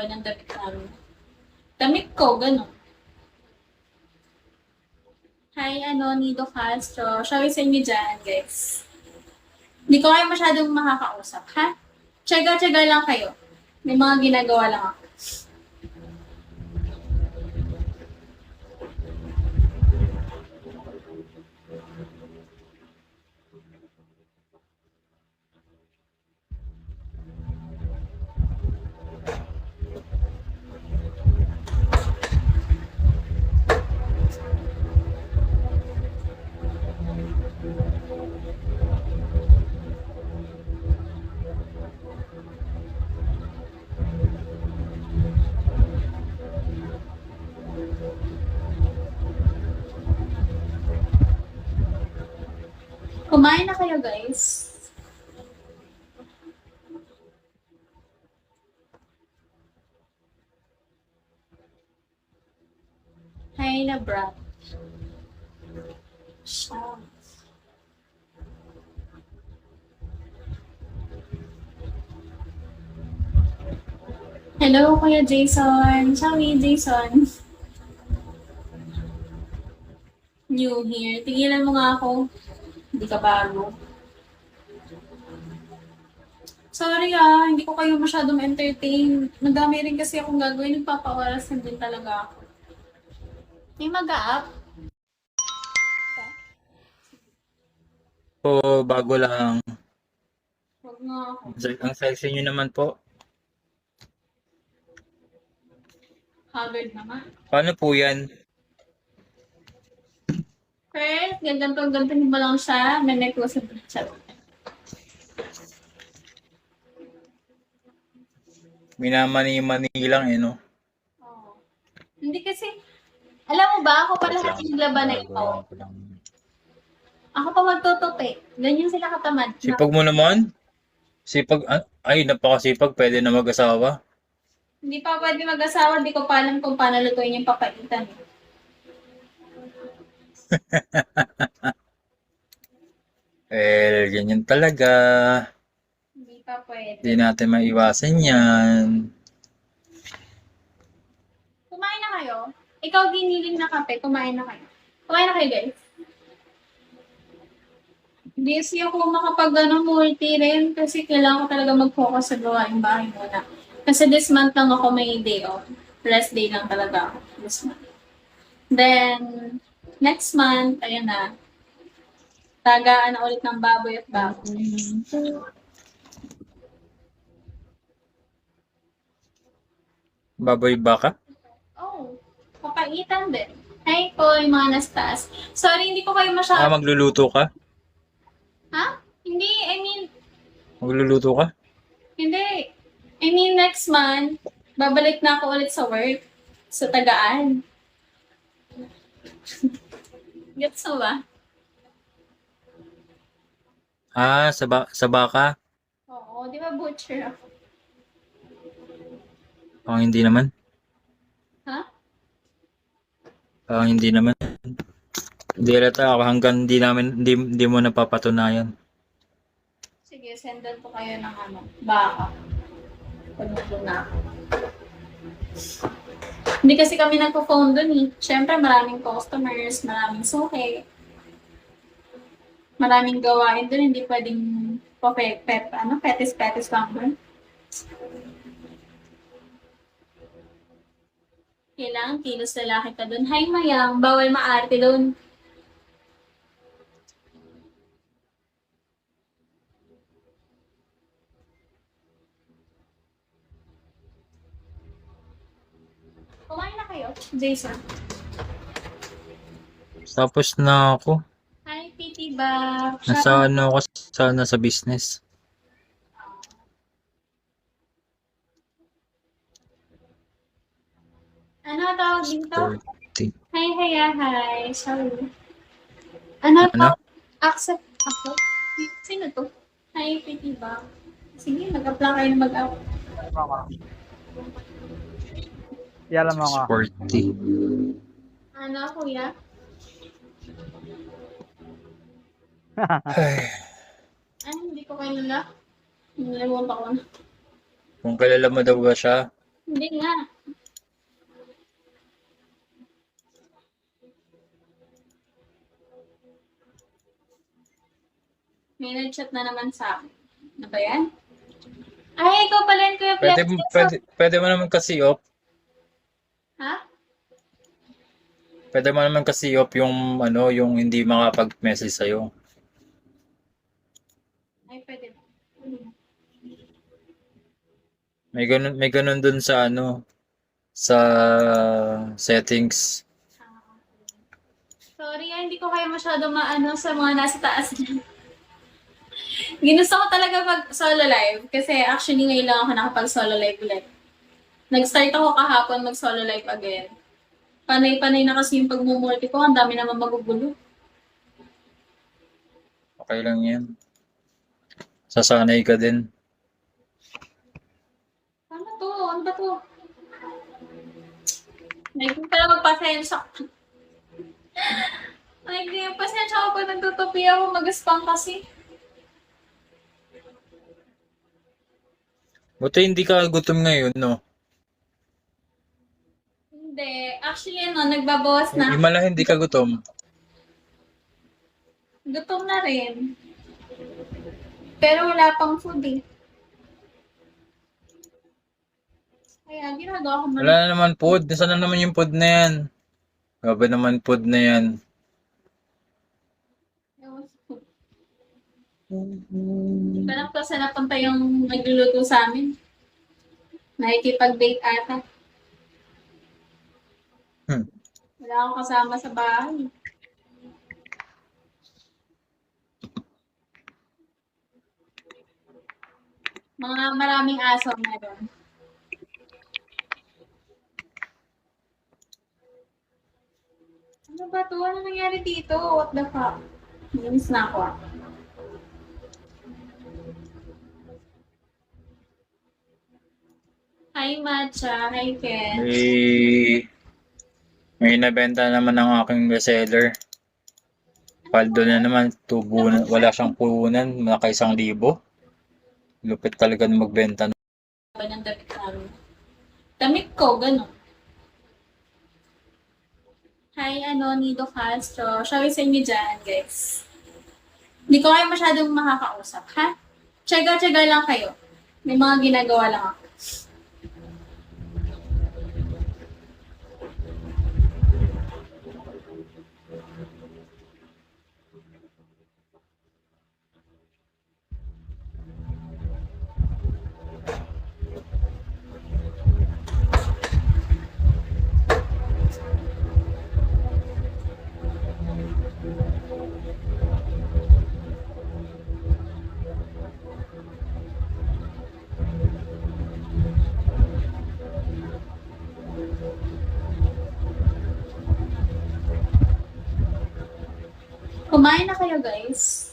ng damit namin. Damit ko, gano'n. Hi, Nido Castro. Shall we sa inyo dyan, guys? Hindi ko kayo masyadong makakausap, ha? Tsaga-tsaga lang kayo. May mga ginagawa lang ako. Kumain na kayo, guys. Hi na, brat. Siya. Hello, Kuya Jason. Sorry, Jason. New here. Tigilan mo nga ako. Hindi ka bago. Sorry hindi ko kayo masyadong entertain. Madami rin kasi akong gagawin. Nagpapawaras na din talaga ako. May mag-a-up? Po, bago lang. Huwag nga ako. Ang sexy nyo naman po. Haggard naman. Paano po yan? First, ganito-ganito mo lang siya. May necklace na siya. Minamani-mani lang no? Oh. Hindi kasi, alam mo ba, ako pa lahat yung laban na ito. Ako pa magtutupi. Ganyan sila katamad. Sipag mo naman? Sipag, ay napakasipag, pwede na mag-asawa. Hindi pa pwede mag-asawa, di ko pa alam kung paano lutuin yung papaitan. Ganyan talaga. Hindi pa pwede. Hindi natin maiwasan yan. Kumain na kayo? Ikaw giniling na kape, kumain na kayo. Kumain na kayo, guys. Busy ako multi rin kasi kailangan ko talaga mag-focus sa gawaing bahay muna. Kasi this month lang ako may day off. Rest day lang talaga ako this month. Then, next month, ayun na. Tagaan na ulit ng baboy at baboy. Baboy baka? Oh, papaitan din. Hi po, yung mga nastas. Sorry, hindi ko kayo masyadong... Magluluto ka? Ha? Hindi, I mean, Magluluto ka? hindi. I mean, next month, babalik na ako ulit sa work. Sa Tagaan. Gets mo ba? Sa baka? Oo, di ba butcher ako? Hindi naman. Ha? Hindi naman. Hindi halata ako hanggang hindi mo napapatunayan. Sige, sendan ko kayo ng baka. Pagluto na ako. Hindi kasi kami nagpo-phone dun eh. Siyempre, maraming customers, maraming suki. Maraming gawain dun, hindi pwedeng petis-petis lang dun. Kailangan kilos lalaki ka dun. Hi, Mayang. Bawal maarte dun. Kumain na kayo, Jason. Tapos na ako. Hi, Titi Ba. Nasa ako sa business. Ano tawag dito? 40. Hi. Sorry. Ano to? Accept ako? Sino to? Hi, Titi Ba. Sige, mag-apply kayo na mag-apply. Yalan mo nga. 40. Ano, kuya? Ano, hindi ko kayo nila. Nalimutan ko na. Kung kilala mo daw ba siya, Hindi nga. May nag-chat na naman sa akin. Ano ba yan? Ay, ikaw pala yun, Kuya Pwede, Flex. pwede mo naman kasi off. Ha? Pwede mo naman kasi off yung ano, yung hindi makapag-message sa'yo. Ay, pwede ba? May ganun dun sa ano, sa settings. Sorry, hindi ko kayo masyado maano sa mga nasa taas niyan. Ginusto ko talaga mag-solo live kasi actually ngayon lang ako nakapag-solo live ulit. Nag-start ako kahapon mag-solo live again. Panay-panay na kasi yung pagmumulti ko. Ang dami naman magugulo. Okay lang yan. Sasanay ka din. Ano to? Ano ba to? Naging pala magpasensya. Naging pasensya ako pag nagtutupi ako. Magaspang kasi. Buti hindi ka gutom ngayon, no? Hindi. Actually, nagbabawas na. Yung mala hindi ka gutom. Gutom na rin. Pero wala pang food eh. Kaya ginagawa ko Wala na naman food. Nasaan na naman yung food na yan? Grabe naman food na yan. Hindi ko alam kung saan napunta yung nagluluto sa amin. Nakikipag-date ata. Wala akong kasama sa bahay. Mga maraming aso meron. Ano ba to? Ano nangyari dito? What the fuck? Minis na ako ah. Hi Matcha, hi Ken. May nabenta naman ang aking reseller. Paldo na naman. Tubunan. Wala siyang puhunan. Naka 1,000. Lupit talaga na magbenta. Ba ng damit namin? Damit ko, gano'n. Hi, Nido Castro. Shall we sa inyo dyan, guys? Hindi ko kayo masyadong makakausap, ha? Tsaga-tsaga lang kayo. May mga ginagawa lang ako. Kumain na kayo, guys.